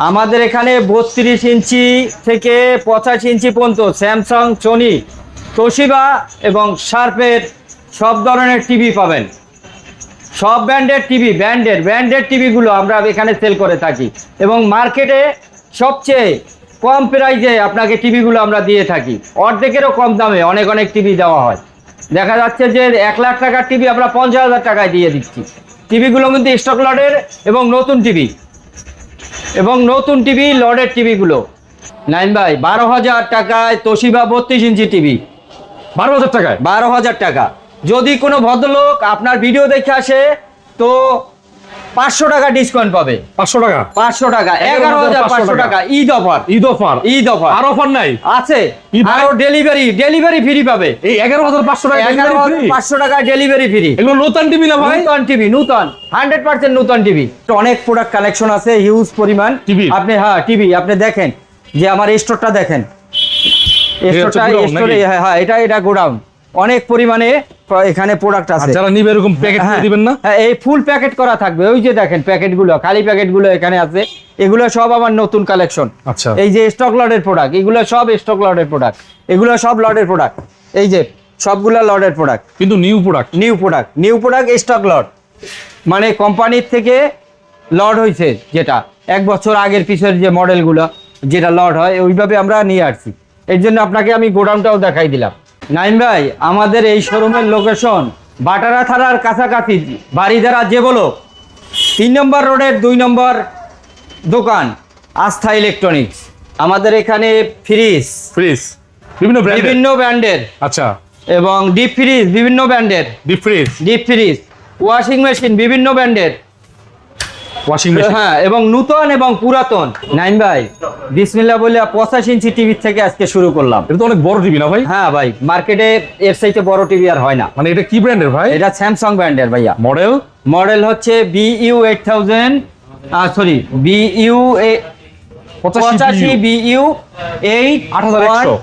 আমাদের এখানে 32 ইঞ্চি থেকে 85 ইঞ্চি পর্যন্ত স্যামসাং, সোনি, তোশিবা এবং শার্পের সব ধরনের টিভি পাবেন। সব ব্র্যান্ডের টিভি, ব্র্যান্ডেড টিভিগুলো আমরা এখানে সেল করে থাকি এবং মার্কেটে সবচেয়ে কম প্রাইসে আপনাকে টিভিগুলো আমরা দিয়ে থাকি। অর্ধেকেরও কম দামে অনেক টিভি দেওয়া হয়। দেখা যাচ্ছে যে 1 লাখ টাকার টিভি আমরা 50,000 টাকায় দিয়ে দিচ্ছি। টিভিগুলো কিন্তু স্টক লটের এবং নতুন টিভি লটের টিভিগুলো। নাইম ভাই 12,000 টাকায় তোশিবা 32 ইঞ্চি টিভি। 12,000 টাকায়? 12,000 টাকা। যদি কোনো ভদ্রলোক আপনার ভিডিও দেখে আসে তো 500 টাকা ডিসকাউন্ট পাবে। 500 টাকা? 500 টাকা, 11,500 টাকা। ঈদ অফার। আর অফার নাই? আছে। আরো ডেলিভারি ফ্রি পাবে। এই 11,500 টাকা? 11,500 টাকা ডেলিভারি ফ্রি। এগুলো নতুন টিভি না ভাই? নতুন 100% নতুন টিভি। অনেক প্রোডাক্ট কালেকশন আছে, হিউজ পরিমাণ টিভি। আপনি টিভি আপনি দেখেন যে আমার স্টোরটা দেখেন। এটা গোডাউন। অনেক পরিমাণে এখানে প্রোডাক্ট আছে। যারা নিবে এরকম প্যাকেট করে দিবেন না? হ্যাঁ, এই ফুল প্যাকেট করা থাকবে। ওই যে দেখেন প্যাকেটগুলো, খালি প্যাকেটগুলো এখানে আছে। এগুলো সব আমার নতুন কালেকশন। আচ্ছা, এই যে স্টক লটের প্রোডাক্ট, এগুলো সব স্টক লটের প্রোডাক্ট। এগুলো সব লটের প্রোডাক্ট। এই যে সবগুলো লটের প্রোডাক্ট, কিন্তু নিউ প্রোডাক্ট স্টক লট। মানে কোম্পানির থেকে লট হয়েছে, যেটা 1 বছর আগের পিছের যে মডেলগুলো যেটা লট হয় ওইভাবে আমরা নিয়ে আসছি। এর জন্য আপনাকে আমি গোডাউনটাও দেখাই দিলাম। নাইম ভাই, আমাদের এই শোরুমের লোকেশন বাটারা থানার কাছাকাছি, বাড়িধারা যে বলো 3 নম্বর রোডের 2 নম্বর দোকান, আস্থা ইলেকট্রনিক্স। আমাদের এখানে ফ্রিজ বিভিন্ন ব্র্যান্ডের, আচ্ছা, এবং ডিপ ফ্রিজ বিভিন্ন ব্র্যান্ডের, ডিপ ফ্রিজ, ওয়াশিং মেশিন বিভিন্ন ব্র্যান্ডের, হ্যাঁ, এবং নতুন এবং পুরাতন। নাইম ভাই, বিসমিল্লাহ বলে 85 ইঞ্চি টিভি থেকে আজকে শুরু করলাম। এটা তো অনেক বড় টিভি না ভাই? হ্যাঁ ভাই, মার্কেটে এর চাইতে বড় টিভি আর হয় না। মানে এটা কি ব্র্যান্ডের ভাই? এটা স্যামসাং ব্র্যান্ডের ভাইয়া। মডেল হচ্ছে BU 8000, সরি BU 85 BU 8100।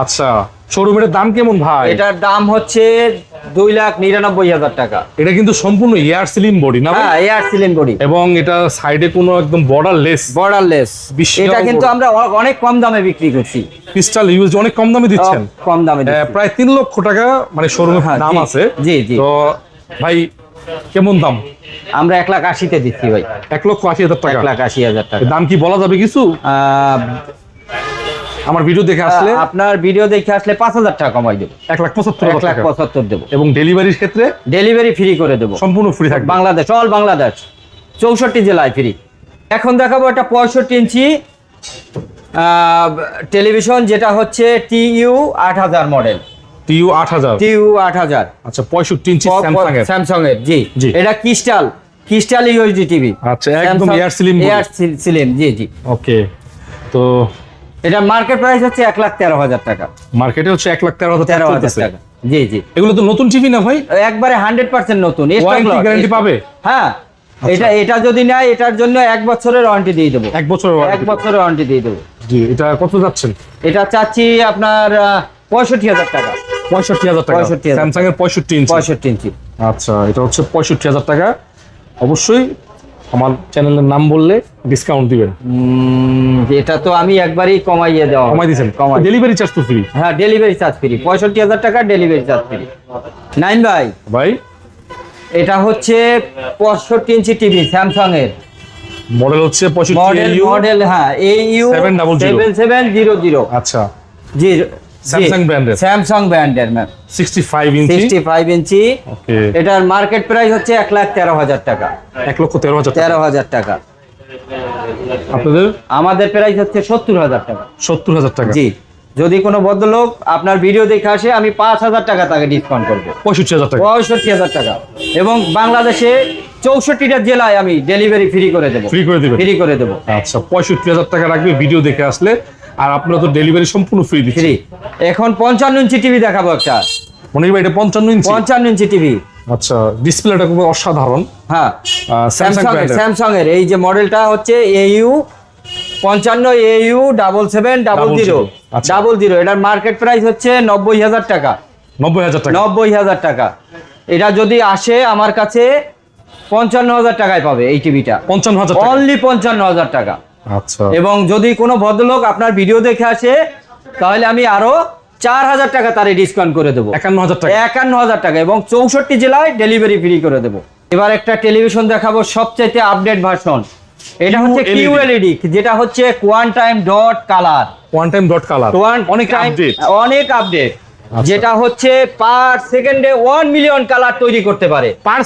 আচ্ছা, শোরুমের দাম কেমন ভাই? এটার দাম হচ্ছে 2,99,000 টাকা। এটা কিন্তু সম্পূর্ণ এয়ার সিলিং বডি না? হ্যাঁ, এয়ার সিলিং বডি, এবং এটা সাইডে কোনো একদম বর্ডারলেস। এটা কিন্তু আমরা অনেক কম দামে বিক্রি করছি। ক্রিস্টাল ইউজ অনেক কম দামে দিচ্ছেন? কম দামে, প্রায় 3 লক্ষ টাকা মানে শোরুমের দাম আছে। জি। তো ভাই কেমন দাম? আমরা 1,80,000 দিচ্ছি ভাই। 1,80,000 টাকা? 1,80,000 টাকা। দাম কি বলা যাবে কিছু? আমার ভিডিও দেখে আসলে, আপনার ভিডিও দেখে আসলে 5,000 টাকা কমাই দেবো। 1,75,000 দেবো। এবং ডেলিভারির ক্ষেত্রে? ডেলিভারি ফ্রি করে দেবো, সম্পূর্ণ ফ্রি থাকবে। বাংলাদেশ, অল বাংলাদেশ, 64 জেলায় ফ্রি। এখন দেখাবো একটা 65 ইঞ্চি টেলিভিশন, যেটা হচ্ছে TU 8000 মডেল। TU 8000? আচ্ছা, 65 ইঞ্চি স্যামসাং এর। জি। এটা ক্রিস্টাল UHD টিভি। আচ্ছা, একদম এয়ার সিলিং। জি। ওকে, তো এটা মার্কেট প্রাইস হচ্ছে 1,13,000 টাকা। মার্কেটে হচ্ছে 1,13,000 টাকা। জি। এগুলো তো নতুন টিভি না ভাই? একবারে 100% নতুন। ওয়ারেন্টি গ্যারান্টি পাবে? হ্যাঁ, এটা যদি নেয় এটার জন্য 1 বছরের ওয়ারেন্টি দিয়ে দেবো। 1 বছরের ওয়ারেন্টি দিয়ে দেবো। জি। এটা কত যাচ্ছেন? এটা চাচ্ছি আপনার 65,000 টাকা। 65,000 টাকা? স্যামসাং এর 65 ইঞ্চি। আচ্ছা, এটা হচ্ছে 65,000 টাকা। অবশ্যই আমার চ্যানেলের নাম বললে ডিসকাউন্ট দিবেন। এটা তো আমি একবারই কমাই দিয়েছেন। ডেলিভারি চার্জ তো ফ্রি? হ্যাঁ, ডেলিভারি চার্জ ফ্রি। 65,000 টাকা ডেলিভারি চার্জ ফ্রি। নাইম ভাই, এটা হচ্ছে 65 ইঞ্চি টিভি স্যামসাং এর। মডেল হচ্ছে 65 মডেল, হ্যাঁ, AU 7700। আচ্ছা, জি, স্যামসাং ব্র্যান্ডের ম্যাম। 65 ইঞ্চি। ওকে, এটার মার্কেট প্রাইস হচ্ছে 1,13,000 টাকা। 1,13,000 টাকা। আপনাদের? আমাদের প্রাইস হচ্ছে 70,000 টাকা। 70,000 টাকা? জি। যদি কোনো ভদ্রলোক আপনার ভিডিও দেখে আসে, আমি 5,000 টাকা তাকে ডিসকাউন্ট করবো। 65,000 টাকা। এবং বাংলাদেশে 64টা জেলায় আমি ডেলিভারি ফ্রি করে দেবো। আচ্ছা, 65,000 টাকা রাখবে ভিডিও দেখে আসলে। আর আপনারা তো ডেলিভারি সম্পূর্ণ ফ্রি দিচ্ছেন। এখন 55 ইঞ্চি টিভি দেখাবো একটা। মনে হয় এটা 55 ইঞ্চি টিভি। আচ্ছা, ডিসপ্লেটা খুব অসাধারণ। হ্যাঁ, স্যামসাং এর। এই যে মডেলটা হচ্ছে AU 55 AU 7700। এটার মার্কেট প্রাইস হচ্ছে 90,000 টাকা। 90,000 টাকা? 90,000 টাকা। এটা যদি আসে আমার কাছে 55,000 টাকায় পাবে এই টিভিটা। 55,000 টাকা অনলি 55,000 টাকা। আচ্ছা, এবং যদি কোনো ভদ্রলোক আপনার ভিডিও দেখে আসে তাহলে আমি আরো 4,000 টাকা তারে ডিসকাউন্ট করে দেবো। 51,000 টাকা। 51,000 টাকা এবং 64 জেলায় ডেলিভারি ফ্রি করে দেবো। এবার একটা টেলিভিশন দেখাবো সবচাইতে আপডেট ভার্সন। এটা হচ্ছে QLED, যেটা হচ্ছে quantum dot colour. Quantum dot colour অনেক আপডেট, অনেক আপডেট, যেটা হচ্ছে পার সেকেন্ডে 1 মিলিয়ন কালার তৈরি করতে পারে। পার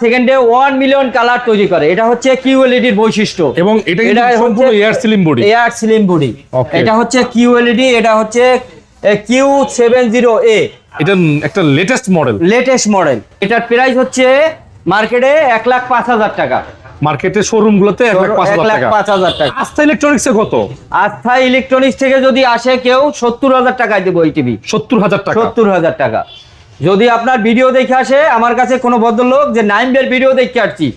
সেকেন্ডে 1 মিলিয়ন কালার তৈরি করে। এটা হচ্ছে QLED এর বৈশিষ্ট্য। এবং এটা কিন্তু সম্পূর্ণ air slim body. Air slim body. Okay. এটা হচ্ছে QLED, এটা হচ্ছে Q70A। এটা একটা লেটেস্ট মডেল। Latest model. এটার প্রাইস হচ্ছে মার্কেটে 1,05,000 টাকা। মার্কেটে শোরুম গুলোতে 1,05,000 টাকা। 1,05,000 টাকা। আস্থা ইলেকট্রনিক্স এ কত? আস্থা ইলেকট্রনিক্স থেকে যদি আসে কেউ 70,000 টাকায় দেবো এই টিভি। 70,000 টাকা। 70,000 টাকা। যদি আপনার ভিডিও দেখে আসে আমার কাছে কোনো ভদ্রলোক যে নাইমবের ভিডিও দেখে আসছি,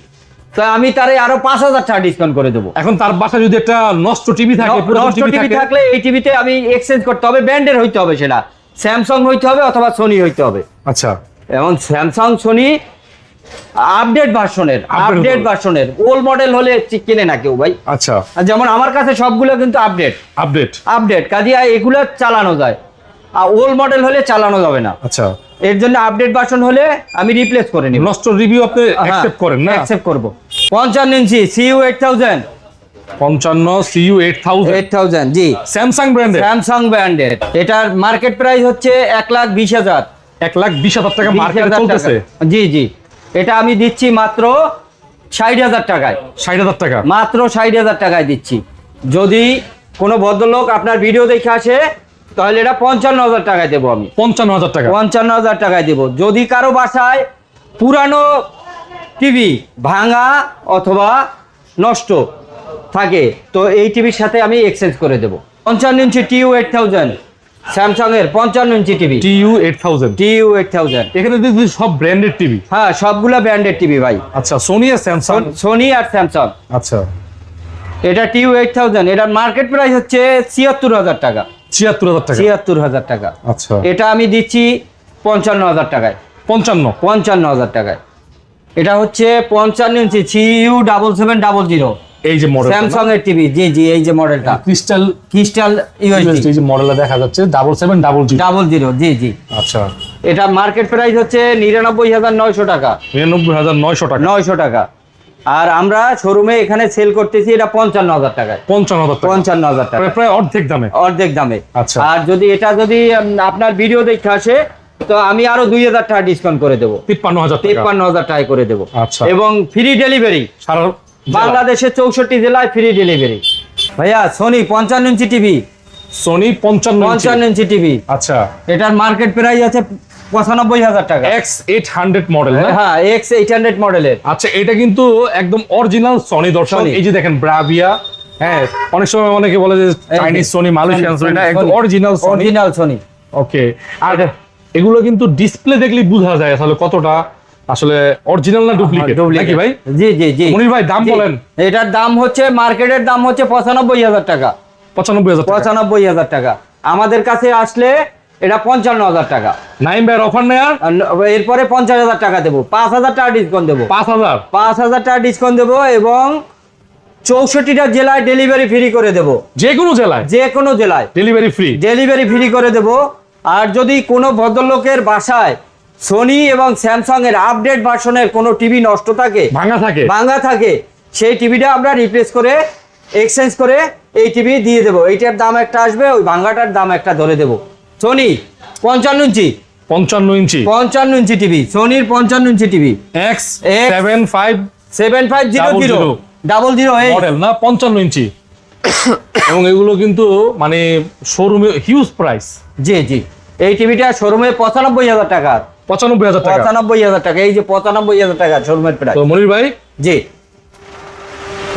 তো আমি তারে আরো 5,000 টাকা ডিসকাউন্ট করে দেবো। এখন তার বাসায় যদি একটা নষ্ট টিভি থাকে, নষ্ট টিভি থাকলে এই টিভিতে আমি এক্সচেঞ্জ করতে হবে। ব্র্যান্ডের হইতে হবে, সেটা স্যামসাং হইতে হবে অথবা সোনি হইতে হবে। আচ্ছা, এবং স্যামসাং সোনি আপডেট ভার্সনের ওল্ড মডেল হলে কিনে না কেউ ভাই। আচ্ছা, যেমন আমার কাছে সবগুলো কিন্তু আপডেট কাজে এগুলো চালানো যায়, আর ওল্ড মডেল হলে চালানো যাবে না। আচ্ছা, এর জন্য আপডেট ভার্সন হলে আমি রিপ্লেস করে নিব। নষ্ট রিভিউ আপনি অ্যাকসেপ্ট করেন না? অ্যাকসেপ্ট করব। 55 ইঞ্চি CU 8000। 55 CU 8000 জি, স্যামসাং ব্র্যান্ডের। এটার মার্কেট প্রাইস হচ্ছে 1,20,000। 1,20,000 টাকা মার্কেটে চলতেছে। জি, এটা আমি দিচ্ছি মাত্র 60,000 টাকায়। 60,000 টাকা মাত্র 60,000 টাকায় দিচ্ছি। যদি কোনো ভদ্রলোক আপনার ভিডিও দেখে আসে তাহলে এটা 55,000 টাকায় দেবো আমি। 55,000 টাকা। 55,000 টাকায় দেবো। যদি কারো বাসায় পুরানো টিভি ভাঙা অথবা নষ্ট থাকে তো এই টিভির সাথে আমি এক্সচেঞ্জ করে দেবো। 55 ইঞ্চি TU 8000 স্যামসাং এর 55 ইঞ্চি টিভি। TU 8000 এখানে দেখছি সব ব্র্যান্ডেড টিভি। হ্যাঁ, সবগুলা ব্র্যান্ডেড টিভি ভাই। আচ্ছা, সোনি আর স্যামসাং। সোনি আর স্যামসাং। আচ্ছা, এটা TU 8000, এটার মার্কেট প্রাইস হচ্ছে 76,000 টাকা। 76,000 টাকা। আচ্ছা, এটা আমি দিচ্ছি 55,000 টাকায়। 55,000 টাকায়। এটা হচ্ছে 55 ইঞ্চি CU 7700। এই যে মডেল স্যামসাং এর টিভি। জি, এই যে মডেলটা ক্রিস্টাল UHD। এই যে মডেলটা দেখা যাচ্ছে 7700। জি। আচ্ছা, এটা মার্কেট প্রাইস হচ্ছে 99,900 টাকা। 99,900 টাকা। আর আমরা শোরুমে এখানে সেল করতেছি এটা 55,000 টাকায়। 55,000 টাকা, প্রায় অর্ধেক দামে। আচ্ছা, আর যদি আপনার ভিডিও দেখে আসে তো আমি আরো 2,000 টাকা ডিসকাউন্ট করে দেবো। 53,000 টাকা করে দেবো। আচ্ছা, এবং ফ্রি ডেলিভারি সারা বাংলাদেশে 64 জেলায় ফ্রি ডেলিভারি। ভাইয়া Sony 55 inch TV. Sony 55 inch TV. আচ্ছা, এটার মার্কেট প্রাইস আছে 95,000 টাকা। X800 মডেল না? হ্যাঁ, X800 মডেলের। আচ্ছা, এটা কিন্তু একদম অরিজিনাল সোনি দর্শক। এই যে দেখেন ব্রাভিয়া। হ্যাঁ, অনেক সময় অনেকে বলে যে চাইনিজ সোনি, মালয়েশিয়ান সোনি, না, একদম অরিজিনাল সোনি। ওকে, আর এগুলো কিন্তু ডিসপ্লে দেখলেই বোঝা যায় আসলে কতটা আসলে অরিজিনাল না ডুপ্লিকেট নাকি ভাই? জি। মনির ভাই দাম বলেন। এটার দাম হচ্ছে মার্কেটের দাম হচ্ছে 95,000 টাকা। 95,000 টাকা। আমাদের কাছে আসলে এটা 55,000 টাকা। নাইম ভাই অফার নেই, আর এরপরে 50,000 টাকা দেবো। 5,000 টাকা ডিসকাউন্ট দেবো। 5,000 টাকা ডিসকাউন্ট দেবো এবং 64টা জেলায় ডেলিভারি ফ্রি করে দেবো। যে কোনো জেলায় ডেলিভারি ফ্রি করে দেবো। আর যদি কোনো ভদ্রলোকের বাসায় সোনি এবং স্যামসাং এর আপডেট ভার্সনের কোনো টিভি নষ্ট থাকে, ভাঙা থাকে, সেই টিভিটা আমরা রিপ্লেস করে এক্সচেঞ্জ করে এই টিভি দিয়ে দেবো। এইটার দাম একটা আসবে, ওই ভাঙাটার দাম একটা ধরে দেবো। Sony 55 inch TV. সোনির 55 ইঞ্চি টিভি X7500 মডেল না, 55 ইঞ্চি। এবং এগুলো কিন্তু মানে শোরুমে হিউজ প্রাইস। জি, এই টিভিটা শোরুমে 95,000 টাকা। 95,000 টাকা। এই যে 95,000 টাকা শোরুমের প্রাইস। তো মনির ভাই, জি,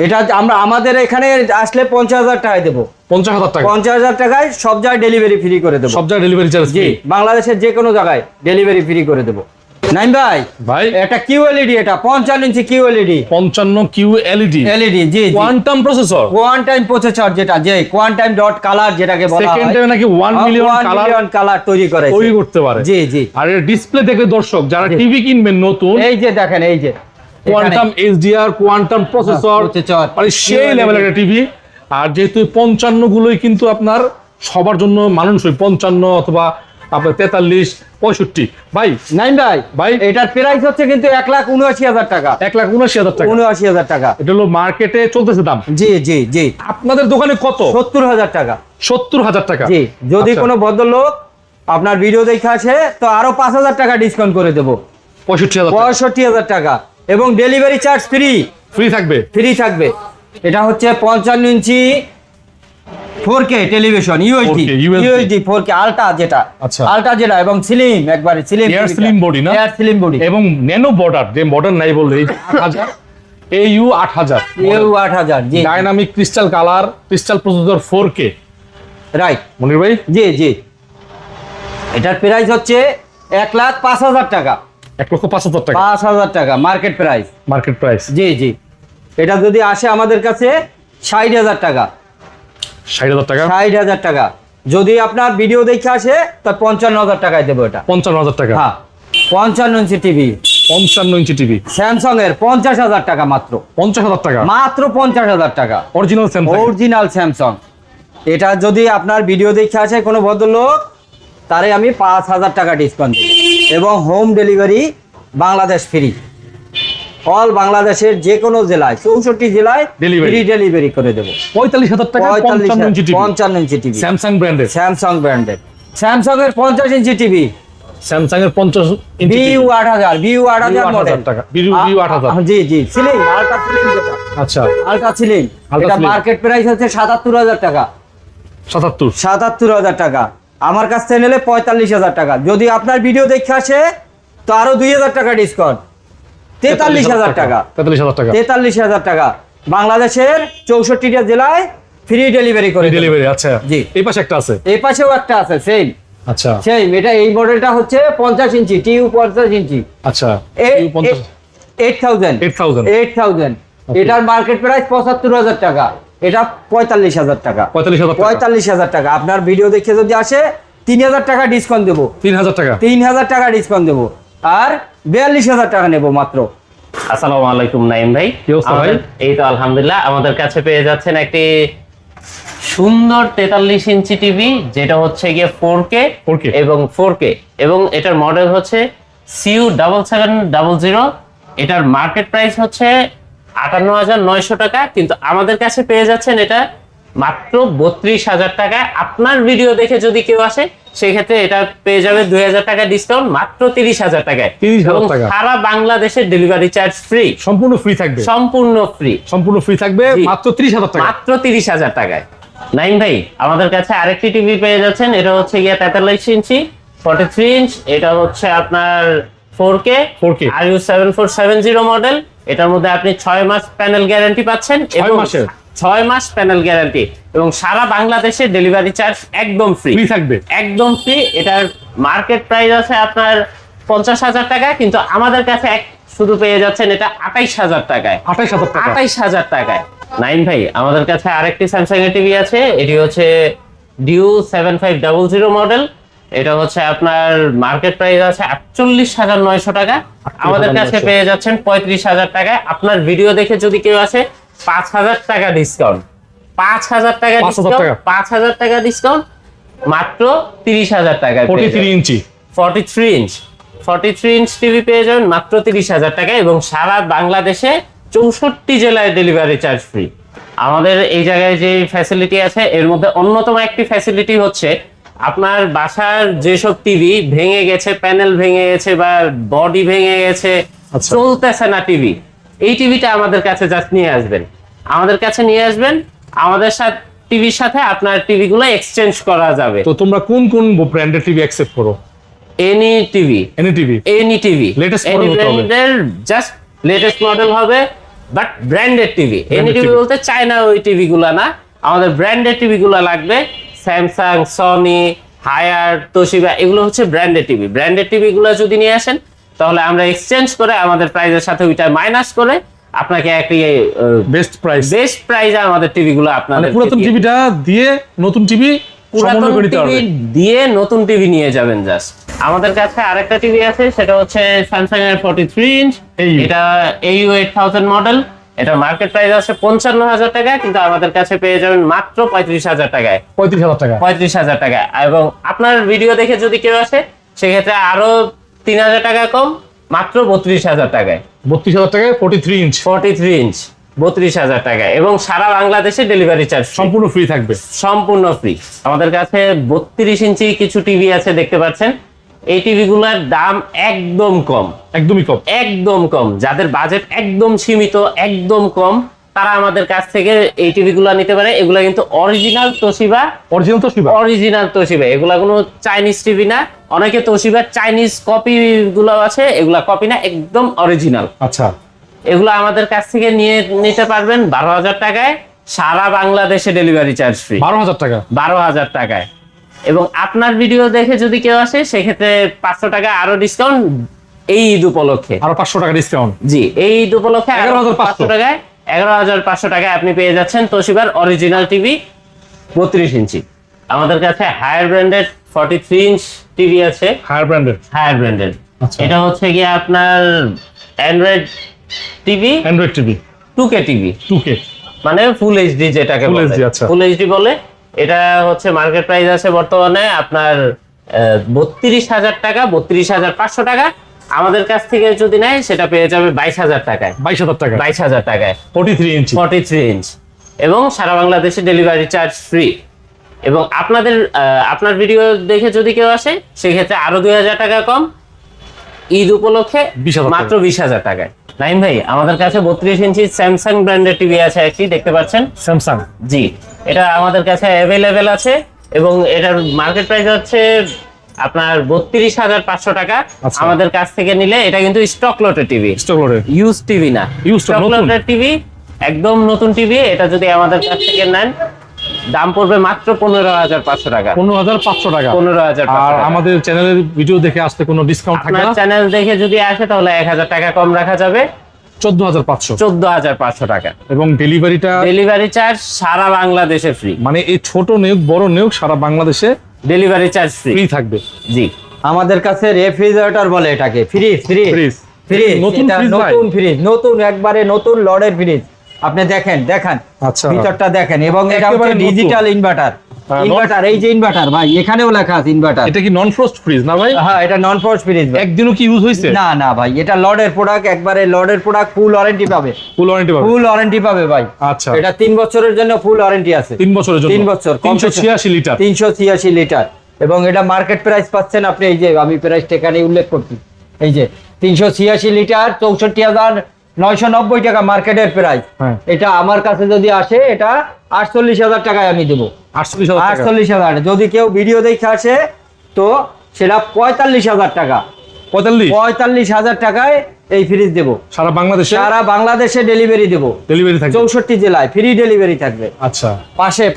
এটা আমরা আমাদের এখানে আসলে 50,000 টাকায় দেবো। 50,000 টাকায় সব জায়গায় ডেলিভারি ফ্রি করে দেবো। ডেলিভারি চার্জ জি, বাংলাদেশের যে কোনো জায়গায় ডেলিভারি ফ্রি করে দেবো। নাইম ভাই এটা QLED, এটা 55 ইঞ্চি QLED। 55 QLED। জি, কোয়ান্টাম প্রসেসর, যেটা যে কোয়ান্টাম ডট কালার যেটাকে বলা হয়। সেকেন্ডে নাকি 1 মিলিয়ন কালার তৈরি করতে পারে। জি। আর এর ডিসপ্লে দেখে দর্শক যারা টিভি কিনবেন নতুন, এই যে দেখেন, এই যে কোয়ান্টাম এইচডিআর, কোয়ান্টাম প্রসেসর, মানে সেই লেভেলের একটা টিভি। আর যেহেতু 55 গুলোই কিন্তু আপনার সবার জন্য মানুষই, 55 অথবা আপনার 43, 65। ভাই নাইম ভাই এটার প্রাইস হচ্ছে কিন্তু 1,79,000 টাকা। 1,79,000 টাকা। 79,000 টাকা এটা হলো মার্কেটে চলতেছে দাম। জি জি জি। আপনাদের দোকানে কত? 70,000 টাকা। 70,000 টাকা। জি, যদি কোনো ভদ্রলোক আপনার ভিডিও দেখে আসে তো আরো 5,000 টাকা ডিসকাউন্ট করে দেবো। 65,000 টাকা এবং ডেলিভারি চার্জ ফ্রি থাকবে। এটা হচ্ছে 55 ইঞ্চি 4K television, USD 4K ultra যেটা, এবং স্লিম, একবারে স্লিম বডি না, স্লিম বডি এবং ন্যানো বর্ডার, যে মডার্ন নাই বললে 8000 AU 8000 জি, dynamic crystal colour, crystal processor 4K। Right Monir ভাই? জি জি। এটার প্রাইস হচ্ছে 1,05,000 টাকা। 1,05,000 টাকা। 5,000 টাকা মার্কেট প্রাইস। জি জি। এটা যদি আসে আমাদের কাছে 60,000 টাকা। 60,000 টাকা। 60,000 টাকা। যদি আপনার ভিডিও দেখে আসে তো 55,000 টাকায় দেবো এটা। 55,000 টাকা। হ্যাঁ, 55 inch TV. 55 inch TV Samsung এর 50,000 টাকা মাত্র। 50,000 টাকা মাত্র 50,000 টাকা। Original Samsung. এটা যদি আপনার ভিডিও দেখে আসে কোনো ভদ্রলোক, তারে আমি 5,000 টাকা ডিসকাউন্ট দেব এবং home delivery Bangladesh free. All বাংলাদেশের যে কোনো জেলায়, 64 জেলায় ফ্রি ডেলিভারি করে দেবো। 45,000 টাকা। 55 ইঞ্চি টিভি স্যামসাং ব্র্যান্ডের। স্যামসাং এর 50 ইঞ্চি টিভি। স্যামসাং এর 50 ইঞ্চি ভিউ 8000 মডেল টাকা। ভিউ 8000। জি জি, সিলিং, আলট্রা সিলিং যেটা। আচ্ছা, আলট্রা সিলিং। এটা মার্কেট প্রাইস হচ্ছে 77,000 টাকা। 77,000 টাকা। আমার কাছ থেকে নিলে 45,000 টাকা। যদি আপনার ভিডিও দেখে আসে তো আরো 2,000 টাকা ডিসকাউন্ট, 43,000 টাকা। 43,000 টাকা। বাংলাদেশের 64টা জেলায় ফ্রি ডেলিভারি করে ডেলিভারি। আচ্ছা জি। এই পাশে একটা আছে, এই পাশেও একটা আছে সেম। আচ্ছা সেম। এটা এই মডেলটা হচ্ছে 50 ইঞ্চি, টিউ 50 ইঞ্চি। আচ্ছা, 8,000। এটার মার্কেট প্রাইস 75,000 টাকা। এটা 45,000 টাকা। 45,000 টাকা। আপনার ভিডিও দেখে যদি আসে 3,000 টাকা ডিসকাউন্ট দেবো। 3,000 টাকা ডিসকাউন্ট দেবো। আর 42,000 টাকা নেবো মাত্র। আসসালামু আলাইকুম নাইম ভাই। এই তো আলহামদুলিল্লাহ, আমাদের কাছে পেয়ে যাচ্ছেন একটি সুন্দর 43 ইঞ্চি টিভি, যেটা হচ্ছে গিয়ে 4K এবং এটার মডেল হচ্ছে CU7700। এটার মার্কেট প্রাইস হচ্ছে 58,900 টাকা, কিন্তু আমাদের কাছে পেয়ে যাচ্ছেন এটা মাত্র 32,000 টাকা। আপনার ভিডিও দেখে যদি কেউ আসে সেক্ষেত্রে এটা পেয়ে যাবে 2,000 টাকা ডিসকাউন্ট, মাত্র 30,000 টাকায়। সারা বাংলাদেশের ডেলিভারি চার্জ ফ্রি, সম্পূর্ণ ফ্রি থাকবে মাত্র 30,000 টাকা। মাত্র 30,000 টাকায়। নাইম ভাই, আমাদের কাছে আরেকটি টিভি পেয়ে যাচ্ছেন। এটা হচ্ছে গিয়ে 43 ইঞ্চি 43 ইঞ্চ। এটা হচ্ছে আপনার 4K RU7470 মডেল। এটার মধ্যে আপনি 6 মাস প্যানেল গ্যারান্টি পাচ্ছেন, 6 মাস প্যানেল গ্যারান্টি এবং সারা বাংলাদেশে ডেলিভারি চার্জ একদম ফ্রি থাকবে, একদম ফ্রি। এটার মার্কেট প্রাইস আছে আপনার 50,000 টাকা, কিন্তু আমাদের কাছে শুধু পেয়ে যাচ্ছেন এটা 28,000 টাকায়। 28,000 টাকায়। নাইম ভাই, আমাদের কাছে আরেকটি স্যামসাং এর টিভি আছে। এটি হচ্ছে ডিউ 7500 মডেল। এটা হচ্ছে আপনার মার্কেট প্রাইস আছে 48,900 টাকা। আমাদের কাছে পেয়ে যাচ্ছেন 35,000 টাকায়। আপনার ভিডিও দেখে যদি কেউ আসে 5,000 টাকা ডিসকাউন্ট, 5,000 টাকা ডিসকাউন্ট, মাত্র 30,000 টাকায়। 43 ইঞ্চ টিভি পেয়ে যাবেন মাত্র 30,000 টাকায় এবং সারা বাংলাদেশে 64 জেলায় ডেলিভারি চার্জ ফ্রি। আমাদের এই জায়গায় যে ফ্যাসিলিটি আছে এর মধ্যে অন্যতম একটি ফ্যাসিলিটি হচ্ছে আপনার বাসার যেসব টিভি ভেঙে গেছে, প্যানেল ভেঙে গেছে বা বডি ভেঙে গেছে, চলতেছে না টিভি, এই টিভিটা আমাদের কাছে জাস্ট নিয়ে আসবেন। আমাদের সাথে টিভির সাথে আপনার টিভিগুলো এক্সচেঞ্জ করা যাবে। তো তোমরা কোন ব্র্যান্ডের টিভি অ্যাকসেপ্ট করো? এনি টিভি লেটেস্ট মডেল হবে, but branded TV. Any TV বলতে চায়না ওই টিভি গুলা না, আমাদের ব্র্যান্ডেড টিভি গুলা লাগবে। স্যামসাং, সনি, হায়ার, তোশিবা, এগুলো হচ্ছে ব্র্যান্ডেড টিভি। ব্র্যান্ডেড টিভি গুলা যদি নিয়ে আসেন তাহলে আমরা এক্সচেঞ্জ করে আমাদের প্রাইসের সাথে ওইটা মাইনাস করে আপনাকে একটি বেস্ট প্রাইসে আমাদের টিভি গুলো আপনাদের পুরাতন টিভিটা দিয়ে নতুন টিভি দিয়ে নতুন টিভি নিয়ে যাবেন জাস্ট। আমাদের কাছে আরেকটা টিভি আছে, সেটা হচ্ছে স্যামসাং এর 43 ইঞ্চ। এটা AU 8000 মডেল। এটা মার্কেট প্রাইস আছে 55,000 টাকা, কিন্তু আমাদের কাছে পেয়ে যাবেন মাত্র 35,000 টাকায়। 35,000 টাকা। 35,000 টাকা। এবং আপনার ভিডিও দেখে যদি কেউ আসে, সেক্ষেত্রে আরো 3,000 টাকা কম, মাত্র 32,000 টাকায়। 32,000 টাকায় 43 ইঞ্চ। 43 ইঞ্চ 32,000 টাকা, এবং সারা বাংলাদেশে ডেলিভারি চার্জ সম্পূর্ণ ফ্রি থাকবে। সম্পূর্ণ ফ্রি। আমাদের কাছে 32 ইঞ্চি কিছু টিভি আছে, দেখতে পাচ্ছেন। এই টিভি গুলার দাম একদম কম, একদমই কম। একদম কম। যাদের বাজেট একদম সীমিত, একদম কম, তারা আমাদের কাছ থেকে এই টিভি গুলা নিতে পারে। এগুলা কিন্তু original Toshiba. Original Toshiba. Original Toshiba, এগুলা কোনো চাইনিজ টিভি না। অনেকে তোশিবার চাইনিজ কপি গুলো আছে, এগুলা কপি না, একদম অরিজিনাল। আচ্ছা, এগুলো আমাদের কাছ থেকে নিতে পারবেন 12,000 টাকায়, সারা বাংলাদেশে ডেলিভারি চার্জ ফ্রি। 12,000 টাকা। 12,000 টাকায়। এবং আপনার ভিডিও দেখে যদি কেউ আসে, সেক্ষেত্রে 500 টাকা আরো ডিসকাউন্ট এই ঈদ উপলক্ষে। আরো 500 টাকা ডিসকাউন্ট। জি, এই ঈদ উপলক্ষে 11,500 টাকায়, 11,500 টাকায় আপনি পেয়ে যাচ্ছেন তোশিবার অরিজিনাল টিভি 32 ইঞ্চি। আমাদের কাছে হায়ার ব্র্যান্ডেড 43 ইঞ্চ টিভি আছে। Haier branded. Haier branded. আচ্ছা। এটা হচ্ছে গিয়ে আপনার Android TV, Android TV 2K TV, 2K মানে ফুল এইচডি যেটাকে Full বলে। HD, আচ্ছা। ফুল এইচডি বলে। এটা হচ্ছে মার্কেট প্রাইস আছে বর্তমানে আপনার 32,000 টাকা, 32,500 টাকা। আমাদের কাছ থেকে যদি নেয়, সেটা পেয়ে যাবে 22,000 টাকায়। 22,000 টাকা। 22,000 টাকায় 43 ইঞ্চি। 43 ইঞ্চ, এবং সারা বাংলাদেশে ডেলিভারি চার্জ ফ্রি। এবং আপনার ভিডিও দেখে যদি কেউ আসে, সেক্ষেত্রে আরো 2,000 টাকা কম, ঈদ উপলক্ষে 20,000 মাত্র 20,000 টাকায়। নাইম ভাই, আমাদের কাছে 32 ইঞ্চি স্যামসাং ব্র্যান্ডের টিভি আছে একটি, দেখতে পাচ্ছেন। স্যামসাং। জি, এটা আমাদের কাছে অ্যাভেলেবেল আছে, এবং এটার মার্কেট প্রাইস হচ্ছে আপনার 32,500 টাকা। আচ্ছা। আমাদের কাছ থেকে নিলে এটা কিন্তু স্টক লটের টিভি, স্টক লটে। ইউজ টিভি না, Used, স্টক নতুন। লটের টিভি, একদম নতুন টিভি। এটা যদি আমাদের কাছ থেকে নেন, দাম পড়বে মাত্র 15,500 টাকা। 15,500 টাকা। 15,500 আর টাকা। আমাদের চ্যানেলের ভিডিও দেখে আসতে কোনো ডিসকাউন্ট থাকবে আপনার না? চ্যানেল দেখে যদি আসে, তাহলে 1,000 টাকা কম রাখা যাবে, 14,500। 14,500 টাকা। এবং ডেলিভারিটা ডেলিভারি চার্জ সারা বাংলাদেশে ফ্রি। মানে এই ছোট নিয়োগ বড় নিয়োগ সারা বাংলাদেশে ডেলিভারি চার্জ ফ্রি। ফ্রি থাকবে। জি। আমাদের কাছে রেফ্রিজারেটর বলে এটাকে, ফ্রিজ ফ্রিজ ফ্রিজ। ফ্রিজ। নতুন এটা ফ্রিজ ভাই? নতুন ফ্রিজ, নতুন, একবারে নতুন লডের ফ্রিজ। আপনি দেখেন, দেখান আচ্ছা। ভিতরটা দেখেন। এবং এটা একেবারে হচ্ছে নতুন। Digital inverter. হ্যাঁ, ইনভার্টার, এই যে ইনভার্টার ভাই, এখানেও লেখা আছে ইনভার্টার। এটা কি নন ফ্রস্ট ফ্রিজ না ভাই? হ্যাঁ, এটা নন ফ্রস্ট ফ্রিজ ভাই। একদিনও কি ইউজ হয়েছে? না না ভাই, এটা লডের প্রোডাক্ট, একবারে লডের প্রোডাক্ট, ফুল ওয়ারেন্টি পাবে। ফুল ওয়ারেন্টি পাবে? ফুল ওয়ারেন্টি পাবে ভাই। আচ্ছা। এটা 3 বছরের জন্য ফুল ওয়ারেন্টি আছে। 3 বছরের জন্য? 3 বছর। 386 লিটার। 386 লিটার। এবং এটা মার্কেট প্রাইস পাচ্ছেন আপনি, এই যে আমি প্রাইসটা এখানে উল্লেখ করছি, এই যে 386 লিটার 64,990 টাকা মার্কেটের প্রাইস। হ্যাঁ। এটা আমার কাছে যদি আসে, এটা 48,000 টাকায় আমি দেবো। 48,000 টাকা। 48,000। যদি কেউ ভিডিও দেখে আসে, তো সেটা 45,000 টাকা। 45,000 টাকায় এই ফ্রিজ দেবো। সারা বাংলাদেশে? সারা বাংলাদেশে ডেলিভারি দেবো। ডেলিভারি থাকবে 64 জেলায় ফ্রি ডেলিভারি থাকবে। আচ্ছা।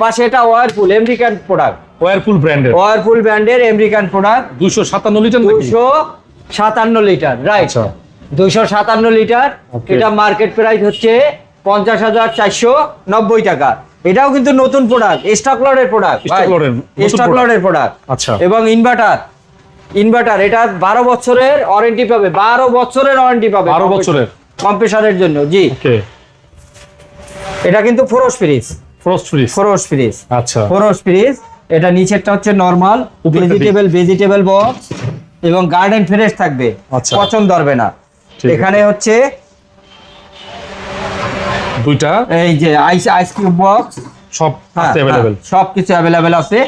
পাশে এটা ওয়ারপুল আমেরিকান প্রোডাক্ট, ওয়ারপুল ব্র্যান্ডের ওয়ারপুল ব্র্যান্ডের আমেরিকান প্রোডাক্ট। 257 লিটার নাকি? 257 লিটার, রাইট। আচ্ছা। 257 লিটার। Okay. এটা মার্কেট প্রাইস হচ্ছে 50,490 টাকা। এটাও কিন্তু নতুন প্রোডাক্ট, স্টক লটের প্রোডাক্ট, Stock load এর, নতুন স্টক product। লটের প্রোডাক্ট। আচ্ছা। এবং ইনভার্টার এটা 12 বছরের ওয়ারেন্টি পাবে। 12 বছরের ওয়ারেন্টি পাবে। 12 বছরের কম্প্রেসারের জন্য। জি, ওকে। এটা কিন্তু frost fridge. Frost fridge. Frost fridge. আচ্ছা। Frost fridge. এটা নিচেরটা হচ্ছে নরমাল ভেজিটেবল বক্স, এবং গার্ডেন ফ্রেশ থাকবে। আচ্ছা। পছন্দ ধরবে না। ঠিক আছে। এখানে হচ্ছে দুইটা এই যে আইসক্রিম বক্স, সব আছে अवेलेबल। সবকিছু অ্যাভেলেবেল আছে।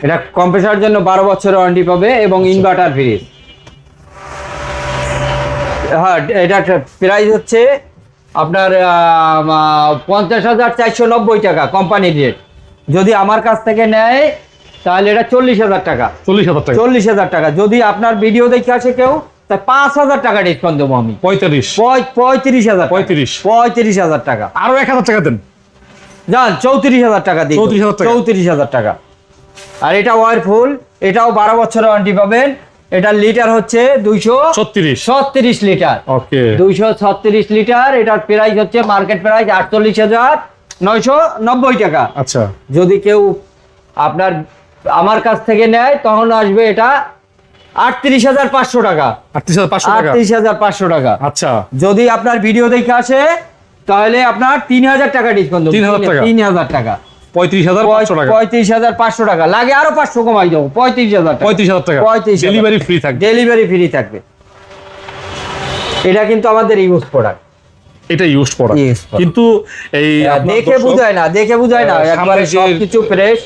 এটা কম্প্রেসারের জন্য 12 বছরের ওয়ারেন্টি পাবে, এবং ইনভার্টার ফ্রিজ। হ্যাঁ, এটা প্রাইস হচ্ছে আপনার 50,490 টাকা কোম্পানি রেট। যদি আমার কাছ থেকে নেয়, তাহলে এটা 40,000 টাকা। 40,000 টাকা। 40,000 টাকা। যদি আপনার ভিডিও দেখে আসে কেউ, তাই 5,000 টাকা ডিসকাউন্ট দেবো আমি। 35। 35,000। 35,000 টাকা। আরো 1,000 টাকা দেন। যান, 34,000 টাকা দিই। 34,000 টাকা। 34,000 টাকা। আর এটা ওয়ারফুল, এটাও 12 বছরের ওয়ারেন্টি পাবেন। এটার লিটার হচ্ছে 236 লিটার। ওকে। 236 লিটার। এটার প্রাইস হচ্ছে মার্কেট প্রাইস 48,990 টাকা। আচ্ছা। যদি কেউ আপনার আমার কাছ থেকে নেয় তখন আসবে এটা 38,500 টাকা। 38,500 টাকা। 38,500 টাকা। আচ্ছা, যদি আপনার ভিডিও দেখে আসে তাহলে আপনার 3,000 টাকা ডিসকাউন্ট দেবো। 3,000 টাকা। 3,000 টাকা। 35,500 টাকা। 35,500 টাকা লাগে, আরো 500 কমাই দেবো, 35,000 টাকা। 35,000 টাকা। 35,000 ডেলিভারি ফ্রি থাকবে। ডেলিভারি ফ্রি থাকবে। এটা কিন্তু আমাদের ইউজ প্রোডাক্ট। এটা ইউজ করা, Use করা। কিন্তু এই আপনার দেখে দর্শক, বুঝায় না, দেখে বুঝায় না, সামনে একবারে যে- সবকিছু ফ্রেশ।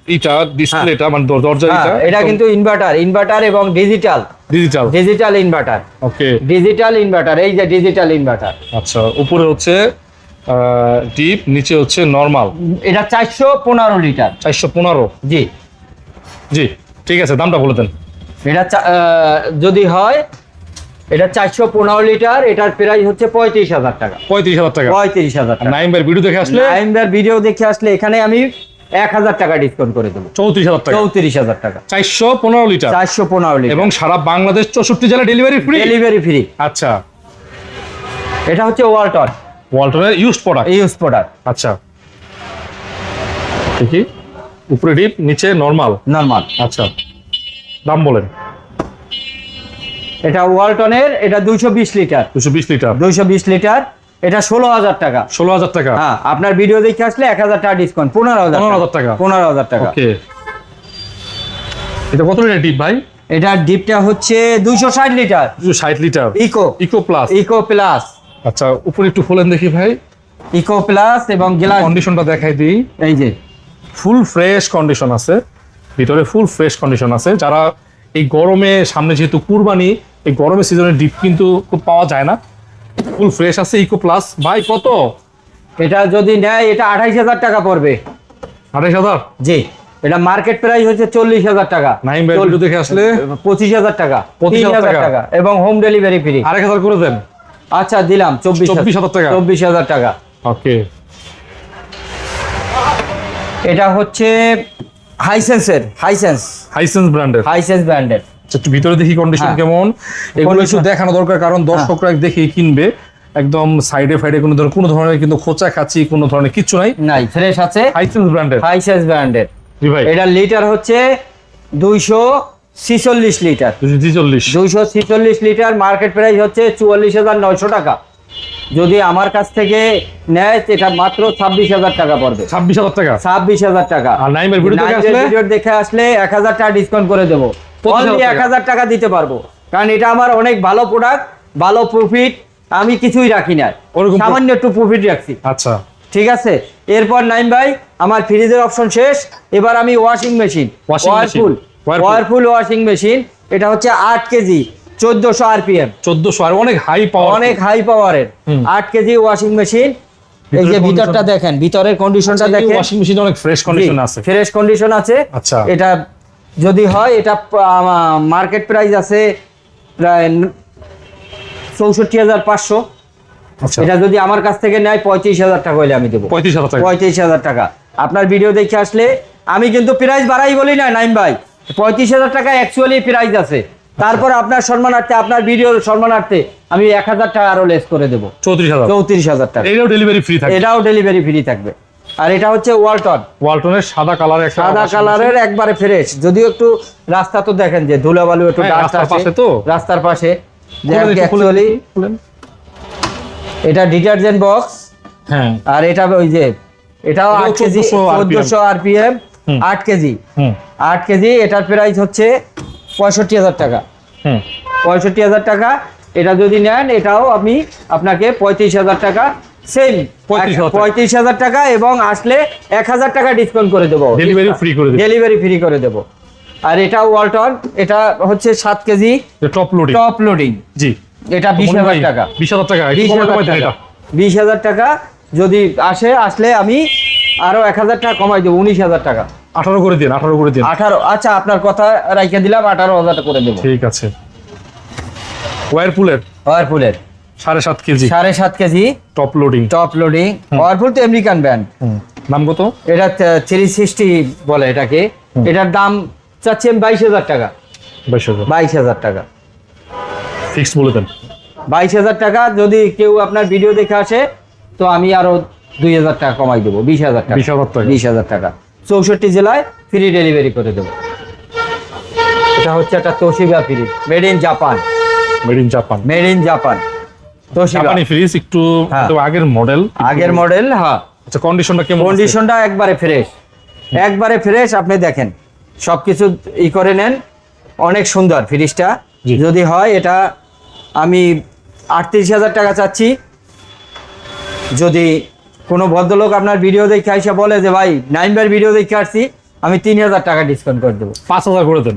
এটা ডিসপ্লেটা মানে দরজা এটা কিন্তু ইনভার্টার এবং ডিজিটাল ইনভার্টার। ওকে, ডিজিটাল ইনভার্টার, এই যে ডিজিটাল ইনভার্টার। আচ্ছা, উপরে হচ্ছে ডিপ, নিচে হচ্ছে নরমাল। এটা 415 লিটার। 415। জি জি, ঠিক আছে, দামটা বলে দেন। এটা যদি হয় এটা 415 লিটার, এটার প্রাইস হচ্ছে 35,000 টাকা। 35,000 টাকা। 35,000 টাকা। নাইম ভাই ভিডিও দেখে আসলে নাইমদার ভিডিও দেখে আসলে এখানে আমি 1,000 টাকা ডিসকাউন্ট করে দেবো। 34,000 টাকা। 34,000 টাকা। 415 লিটার 415 লিটার এবং সারা বাংলাদেশ 64 জেলা ডেলিভারি ফ্রি। Delivery free. আচ্ছা, এটা হচ্ছে ওয়ালটন ওয়ালটনের ইউজড প্রোডাক্ট। Use product. আচ্ছা, ঠিকই, উপরে ডিপ, নিচে নরমাল। নরমাল। আচ্ছা, দাম বলেন। এটা ওয়ালটনের, এটা 220 লিটার। 220 লিটার 220 লিটার, এটা 16,000 টাকা। 16,000 টাকা। হ্যাঁ, আপনার ভিডিও দেখে আসলে 1,000 টাকা ডিসকাউন্ট, 15,000 টাকা। 15,000 টাকা। ওকে, এটা কত লিটার ডিপ ভাই? এটা ডিপটা হচ্ছে 260 litre. 260 litre eco eco plus. Eco plus. আচ্ছা, উপরে একটু খোলেন দেখি ভাই, ইকো প্লাস এবং গ্লাস। কন্ডিশনটা দেখাই দিই। এই যে ফুল ফ্রেশ কন্ডিশন আছে, ভিতরে ফুল ফ্রেশ কন্ডিশন আছে। যারা এই গরমে, সামনে যেহেতু কুরবানি, এই গরমের সিজনে ডিপ কিন্তু খুব পাওয়া যায় না। ফুল ফ্রেশ আছে, ইকো প্লাস। ভাই কত? এটা যদি নেয় এটা 28,000 টাকা পড়বে। 28,000। জি, এটা মার্কেট প্রাইস হচ্ছে 40,000 টাকা। নাইম ভাই ভিডিও দেখে আসলে 25,000 টাকা। 25,000 3,000 টাকা এবং হোম ডেলিভারি ফ্রি। 1,000 করে দেন। আচ্ছা, দিলাম 24,000 টাকা। 24,000 টাকা। ওকে, এটা হচ্ছে হাইসেন্স ব্র্যান্ডের। একটু ভিতরে দেখি কন্ডিশন হ্যাঁ। কেমন। এগুলো একটু Condition- দেখানো দরকার, কারণ দর্শকরা দেখে কিনবে। একদম সাইডে ফাইডে কোনো ধরনের কিন্তু খোঁচা খাচি কোনো ধরনের কিছু নাই। নাই, ফ্রেশ আছে। হাইসেন্স ব্র্যান্ডের। হাইসেন্স ব্র্যান্ডের। জি ভাই, এটা লিটার হচ্ছে 246 লিটার। 240। 246 লিটার, মার্কেট প্রাইস হচ্ছে 44,900 টাকা। যদি আমার কাছ থেকে নেয় এটা মাত্র 26,000 টাকা পড়বে। 26,000 টাকা। 26,000 টাকা। আর নাইমের ভিডিও দেখে নাইমের আসলে ভিডিও দেখে আসলে 1,000 টাকা ডিসকাউন্ট করে দেবো। 25,000 অনলি টাকা। 1,000 টাকা দিতে পারবো, কারণ এটা আমার অনেক ভালো প্রোডাক্ট, ভালো প্রফিট, আমি কিছুই রাখি না, ওরকম সামান্য একটু প্রফিট রাখছি। আচ্ছা, ঠিক আছে। এরপর নাইম ভাই আমার ফ্রিজের অপশন শেষ, এবার আমি washing machine, Whirlpool washing machine. এটা হচ্ছে 8 কেজি 1400 RPM, 1400, আর অনেক হাই পাওয়ার। অনেক হাই পাওয়ারের 8 কেজি ওয়াশিং মেশিন। এই যে ভিতরটা দেখেন, ভিতরের কন্ডিশনটা দেখেন। ওয়াশিং মেশিন অনেক ফ্রেশ কন্ডিশন আছে। ফ্রেশ কন্ডিশন আছে। আচ্ছা, এটা যদি হয় এটা মার্কেট প্রাইস আছে প্রায় 64,500। আচ্ছা, এটা যদি আমার কাছ থেকে নেয় 35,000 টাকা হলে আমি দেবো। 35,000 টাকা। 35,000 টাকা। আপনার ভিডিও দেখে আসলে আমি কিন্তু প্রাইস বাড়াই বলি না নাইম ভাই, 35,000 টাকা অ্যাকচুয়ালি প্রাইস আছে। তারপর আপনার সম্মানার্থে, আপনার ভিডিওর সম্মানার্থে আমি 1,000 টাকা আরো লেস করে দেবো, 34,000। 34,000 টাকা। এটাও ডেলিভারি ফ্রি থাকবে। এটাও ডেলিভারি ফ্রি থাকবে। আর এটা হচ্ছে ওয়ালটনের সাদা কালারের একটা সাদা washing কালারের একবারে ফ্রেশ। যদিও একটু রাস্তা তো দেখেন যে ধুলাবালু একটু হ্যাঁ, ডাস্ট রাস্তার আছে পাশে তো। রাস্তার পাশে। যে খুলে দেখি, খুলে অ্যাকচুয়ালি দেখি, খুলেন। এটা ডিটারজেন্ট বক্স। হ্যাঁ, আর এটা ওই যে এটাও 8 কেজি 1400 RPM, 8 কেজি। হুম 8 কেজি, এটার প্রাইস হচ্ছে 65,000 টাকা। হুম 65,000 টাকা। এটা যদি নেন এটাও আমি আপনাকে 35,000 টাকা, সেম 35,000 টাকা, এবং আসলে 1,000 টাকা ডিসকাউন্ট করে দেবো, ডেলিভারি ফ্রি করে দিই। ডেলিভারি ফ্রি করে দেবো। আর এটা ওয়ালটন, এটা হচ্ছে 7 KG top loading. Top loading. জি, এটা 20,000 টাকা। 20,000 টাকা। 20,000 টাকা। 20,000 টাকা যদি আসলে আমি আরো 1,000 টাকা কমাই দেবো, 19,000 টাকা। 18 করে দিন, 18 করে দিন। 18, আচ্ছা আপনার কথা রাইখে দিলাম, 18,000 টাকা করে দেবো। ঠিক আছে। ওয়ারপুলের ওয়ারপুলের 7.5 KG 7.5 KG top loading. Top loading. Whirlpool তো আমেরিকান ব্র্যান্ড। নাম কত? এটা 360 বলে এটাকে। এটার দাম চাচ্ছি আমি 22,000 টাকা। 22,000 22,000 টাকা। ফিক্সড বলে দেন। 22,000 টাকা। যদি কেউ আপনার ভিডিও দেখে আসে তো আমি আরো 2,000 টাকা কমাই দেবো, 20,000 টাকা। 20,000 টাকা। 20,000 টাকা। 64 জেলায় ফ্রি ডেলিভারি করে দেবো। এটা হচ্ছে একটা Toshiba fridge, made in Japan. Made in Japan. Made in Japan Toshiba জাপানি ফ্রিজ, একটু হ্যাঁ। তো আগের মডেল। আগের মডেল। হ্যাঁ, আচ্ছা, কন্ডিশনটা কেমন? কন্ডিশনটা একবারে ফ্রেশ, একবারে ফ্রেশ। আপনি দেখেন সবকিছু ই করে নেন, অনেক সুন্দর ফ্রিজটা। জি। যদি হয় এটা আমি 38,000 টাকা চাচ্ছি। যদি কোনো ভদ্রলোক আপনার ভিডিও দেখে আইসা বলে যে ভাই নাইমবার ভিডিও দেখে আসছি, আমি 3,000 টাকা ডিসকাউন্ট করে দেবো। 5,000 করে দেন।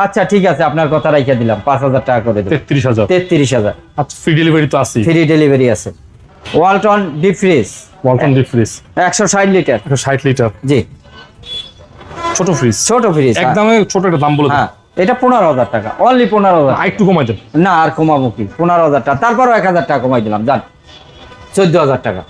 আচ্ছা ঠিক আছে, আপনার কথা রাইখা দিলাম, 5,000 টাকা করে দেবো। 33,000। 33,000 আচ্ছা, ফ্রি ডেলিভারি তো আছে। ফ্রি ডেলিভারি আছে। Walton deep fridge, Walton deep fridge 160 litre. 60 litre. জি, ছোট ফ্রিজ। ছোট ফ্রিজ। একদমে ছোট একটা দাম বলে দেন। হ্যাঁ, এটা 15,000 টাকা, অনলি 15,000। একটু কমাই দেন। না আর কমাবো কি, 15,000 টাকা, তারপরও 1,000 টাকা কমাই দিলাম, যান 14,000 টাকা।